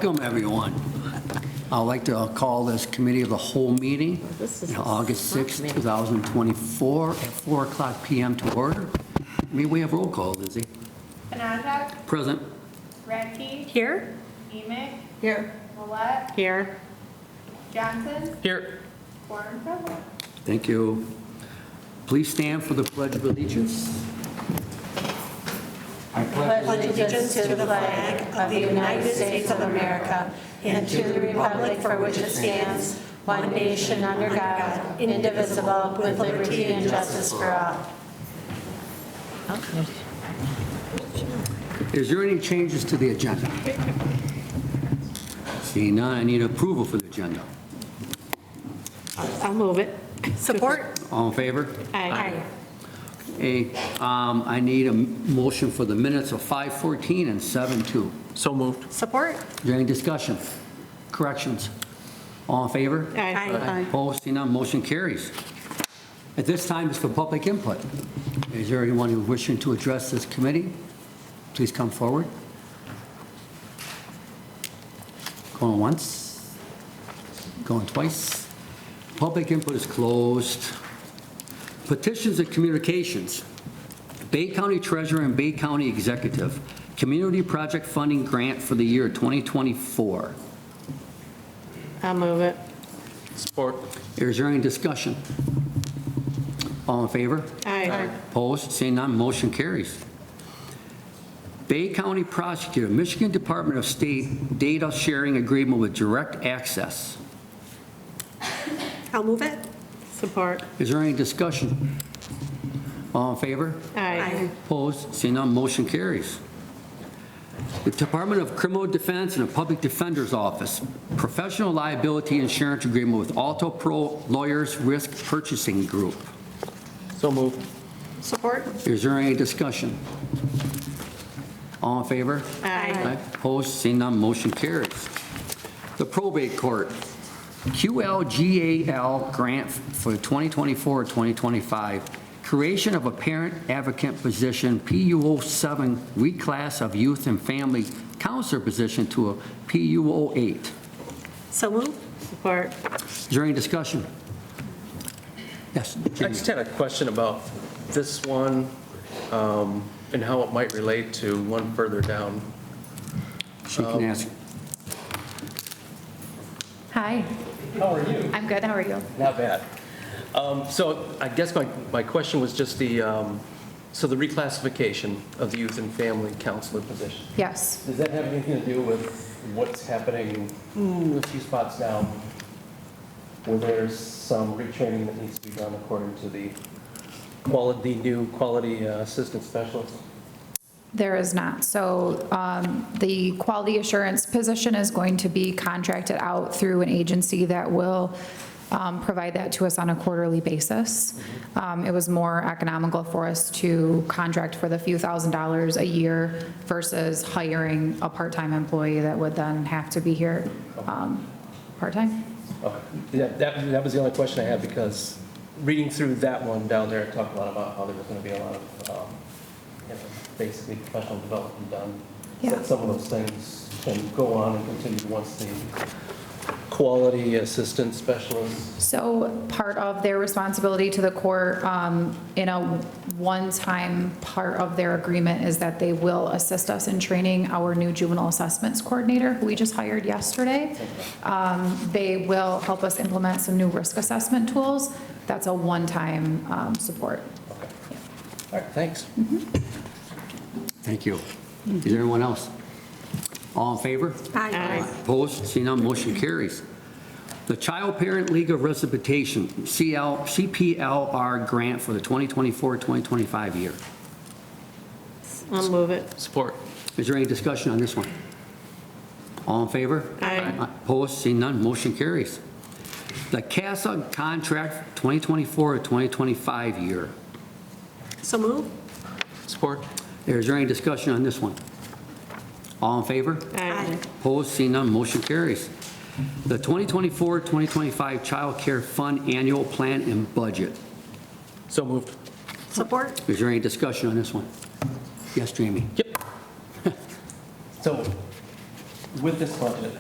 Welcome, everyone. I'd like to call this Committee of the Whole meeting on August 6, 2024 at 4 o'clock p.m. to order. May we have roll call, Lizzie? Benajak. Present. Radke. Here. Emick. Here. Willett. Here. Johnson. Here. Quorum present. Thank you. Please stand for the Pledge of Allegiance. I pledge allegiance to the flag of the United States of America and to the republic for which it stands, one nation under God, indivisible, with liberty and justice for all. Is there any changes to the agenda? Seeing none, I need approval for the agenda. I'll move it. Support. All in favor? Aye. Okay, I need a motion for the minutes of 5:14 and 7:2. So moved. Support. Is there any discussion? Corrections? All in favor? Aye. Opposed? Seeing none, motion carries. At this time, it's for public input. Is there anyone who wishing to address this committee? Please come forward. Going once? Going twice? Public input is closed. Petitions and communications. Bay County Treasurer and Bay County Executive, Community Project Funding Grant for the year 2024. I'll move it. Support. Is there any discussion? All in favor? Aye. Opposed? Seeing none, motion carries. Bay County Prosecutor, Michigan Department of State Data Sharing Agreement with Direct Access. I'll move it. Support. Is there any discussion? All in favor? Aye. Opposed? Seeing none, motion carries. The Department of Criminal Defense and the Public Defender's Office, Professional Liability Insurance Agreement with Alta Pro Lawyers Risk Purchasing Group. So moved. Support. Is there any discussion? All in favor? Aye. Opposed? Seeing none, motion carries. The Probate Court, QLGAL grant for 2024-2025, creation of a parent advocate position, PU07, reclass of youth and family counselor position to a PU08. So moved. Support. Is there any discussion? Yes, I Jamie. just had a question about this one and how it might relate to one further down. She can ask. Hi, How are you? I'm good. How are you? Not bad. So I guess my question was just the reclassification of the youth and family counselor position. Yes. Does that have anything to do with what's happening a few spots down where there's some retraining that needs to be done according to the new quality assistant specialist? There is not. So the quality assurance position is going to be contracted out through an agency that will provide that to us on a quarterly basis. It was more economical for us to contract for the few $1,000s a year versus hiring a part-time employee that would then have to be here part-time. Okay. That was the only question I had, because reading through that one down there, it talked a lot about how there was going to be a lot of basically professional development done. Yeah. That some of those things can go on and continue once the quality assistant specialist. So part of their responsibility to the court in a one-time part of their agreement is that they will assist us in training our new juvenile assessments coordinator, who we just hired yesterday. They will help us implement some new risk assessment tools. That's a one-time support. Okay. All right, thanks. Thank you. Is there anyone else? All in favor? Aye. Opposed? Seeing none, motion carries. The Child Parent League of Resuscitation, CPLR grant for the 2024-2025 year. I'll move it. Support. Is there any discussion on this one? All in favor? Aye. Opposed? Seeing none, motion carries. The CASA contract 2024-2025 year. So moved. Support. Is there any discussion on this one? All in favor? Aye. Opposed? Seeing none, motion carries. The 2024-2025 Child Care Fund Annual Plan and Budget. So moved. Support. Is there any discussion on this one? Yes, Jamie? Yep. So With this budget,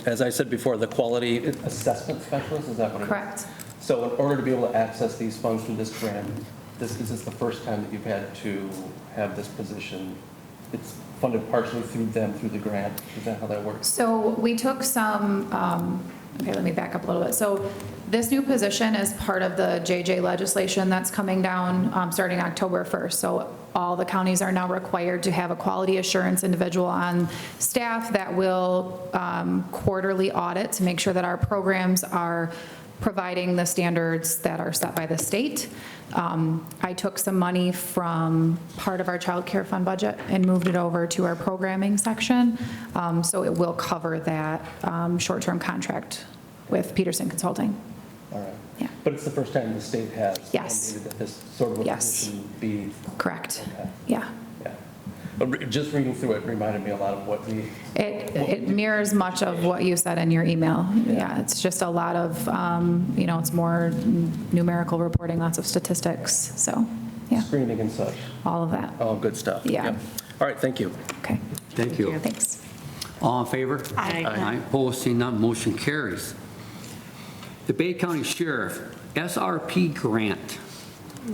as I said before, the quality assessment specialist, is that what it is? Correct. So in order to be able to access these funds through this grant, is this the first time that you've had to have this position? It's funded partially through them, through the grant? Is that how that works? So we took some, okay, let me back up a little bit. So this new position is part of the JJ legislation that's coming down starting October 1st. So all the counties are now required to have a quality assurance individual on staff that will quarterly audit to make sure that our programs are providing the standards that are set by the state. I took some money from part of our child care fund budget and moved it over to our programming section. So it will cover that short-term contract with Peterson Consulting. All right. Yeah. But it's the first time the state has Yes. mandated that this sort of a Yes. position be. Correct. Okay. Yeah. Yeah. But just reading through it reminded me a lot of what we. It mirrors much of what you said in your email. Yeah, it's just a lot of, it's more numerical reporting, lots of statistics. So, yeah, Screening and such. all of that. All good stuff. Yeah. Yep. All right, thank you. Okay, Thank you. thanks. All in favor? Aye. Opposed, seeing none, motion carries. The Bay County Sheriff SRP grant.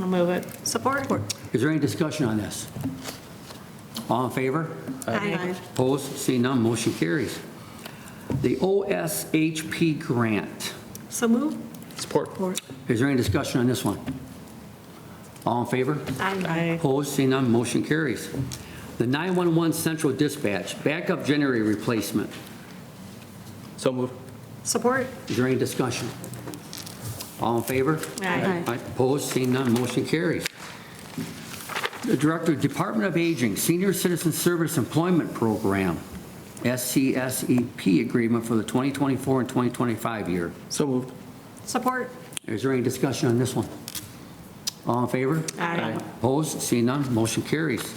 I'll move it. Support? Is there any discussion on this? All in favor? Aye. Opposed, seeing none, motion carries. The OSHP grant. So move? Support. Is there any discussion on this one? All in favor? Aye. Opposed, seeing none, motion carries. The 911 Central Dispatch backup generator replacement. So moved. Support? Is there any discussion? All in favor? Aye. Opposed, seeing none, motion carries. The Director, Department of Aging, Senior Citizen Service Employment Program, SCSEP agreement for the 2024 and 2025 year. So moved. Support? Is there any discussion on this one? All in favor? Aye. Opposed, seeing none, motion carries.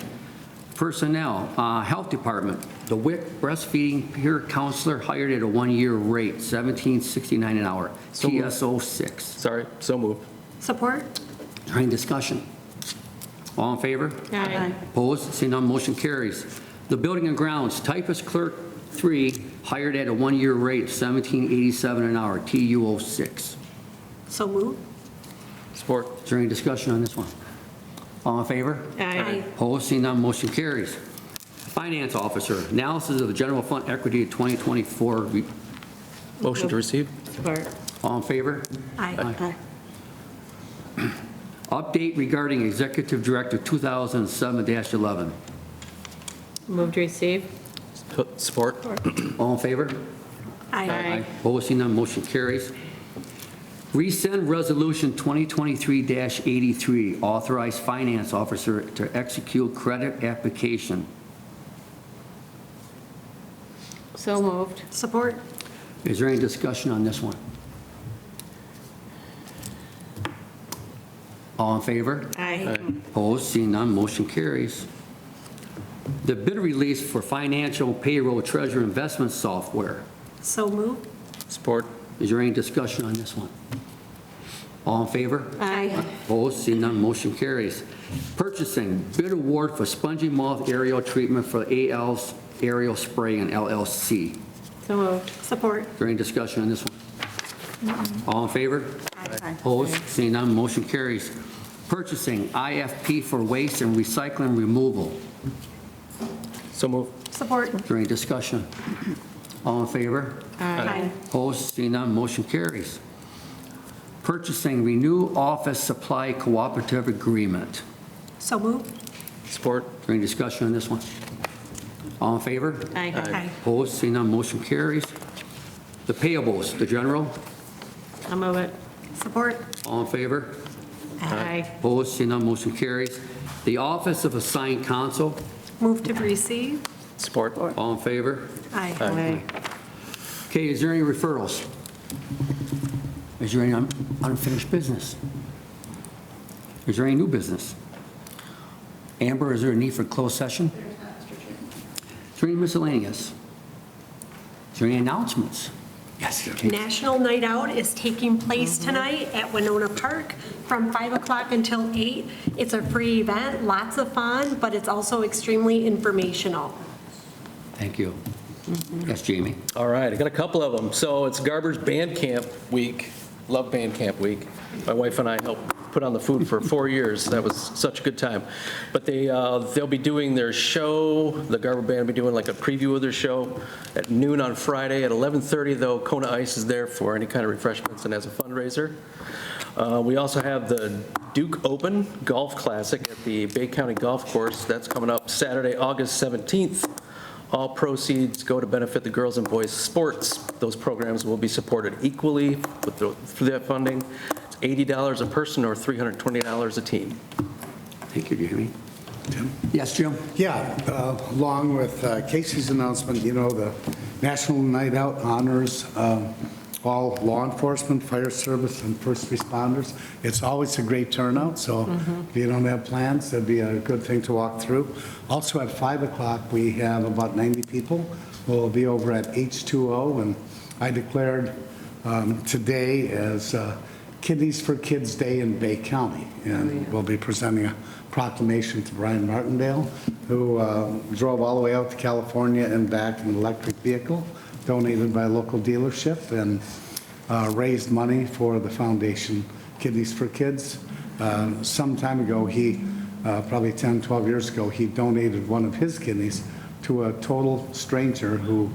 Personnel, Health Department, the WIC breastfeeding peer counselor hired at a one-year rate, $17.69 an hour, So moved. TSO 6. Sorry, so moved. Support? Is there any discussion? All in favor? Aye. Opposed, seeing none, motion carries. The Building and Grounds, Typist Clerk 3, hired at a one-year rate, $17.87 an hour, TUO 6. So move? Support. Is there any discussion on this one? All in favor? Aye. Opposed, seeing none, motion carries. Finance Officer, analysis of the general fund equity 2024. Motion to receive. Support? All in favor? Aye. Update regarding Executive Directive 2007-11. Move to receive? Support. All in favor? Aye. Opposed, seeing none, motion carries. Rescind Resolution 2023-83, authorize Finance Officer to execute credit application. So moved. Support? Is there any discussion on this one? All in favor? Aye. Opposed, seeing none, motion carries. The bid release for financial payroll treasurer investment software. So move? Support. Is there any discussion on this one? All in favor? Aye. Opposed, seeing none, motion carries. Purchasing, bid award for Spongy Moth aerial treatment for AL's aerial spray and LLC. So moved. Support? Is there any discussion on this one? All in favor? Aye. Opposed, seeing none, motion carries. Purchasing, IFP for waste and recycling removal. So moved. Support? Is there any discussion? All in favor? Aye. Opposed, seeing none, motion carries. Purchasing, renew office supply cooperative agreement. So move? Support. Is there any discussion on this one? All in favor? Aye. Opposed, seeing none, motion carries. The payables, the general, I'll move it. Support? all in favor? Aye. Opposed, seeing none, motion carries. The office of assigned counsel, Move to receive? Support. all in favor? Aye. Okay, is there any referrals? Is there any unfinished business? Is there any new business? Amber, is there a need for closed session? Is there any miscellaneous? Is there any announcements? Yes, okay. National Night Out is taking place tonight at Winona Park from 5 o'clock until 8. It's a free event, lots of fun, but it's also extremely informational. Thank you. Yes, Jamie? All right, I got a couple of them. So it's Garber's Band Camp Week. Love Band Camp Week. My wife and I helped put on the food for 4 years. That was such a good time. But they'll be doing their show. The Garber Band will be doing like a preview of their show at noon on Friday. At 11:30, though, Kona Ice is there for any kind of refreshments and as a fundraiser. We also have the Duke Open Golf Classic at the Bay County Golf Course. That's coming up Saturday, August 17th. All proceeds go to benefit the girls and boys sports. Those programs will be supported equally through that funding. It's $80 a person or $320 a team. Thank you, Jamie. Jim? Yes, Jim? Yeah, along with Casey's announcement, the National Night Out honors all law enforcement, fire service, and first responders. It's always a great turnout, so if you don't have plans, that'd be a good thing to walk through. Also at 5 o'clock, we have about 90 people. We'll be over at H2O, and I declared today as Kidneys for Kids Day in Bay County, and we'll be presenting a proclamation to Brian Martindale, who drove all the way out to California and back in an electric vehicle, donated by a local dealership, and raised money for the foundation Kidneys for Kids. Some time ago, probably 10, 12 years ago, he donated one of his kidneys to a total stranger who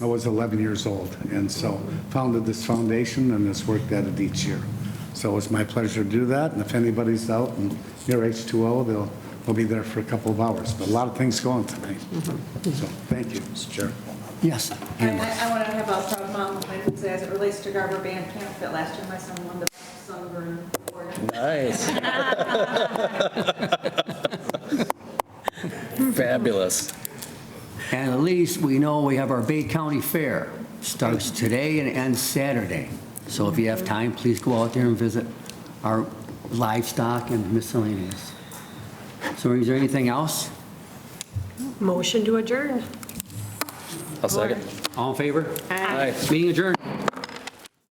was 11 years old, and so founded this foundation and has worked at it each year. So it's my pleasure to do that, and if anybody's out and near H2O, they'll be there for a couple of hours, but a lot of things going tonight. So thank you, Mr. Chair. Yes. I want to have a proud mom moment as it relates to Garber Band Camp. That last year my son won the best sunburn award. Nice. Fabulous. And at least we know we have our Bay County Fair. Starts today and ends Saturday. So if you have time, please go out there and visit our livestock and miscellaneous. So is there anything else? Motion to adjourn. I'll second. All in favor? Aye. Meeting adjourned.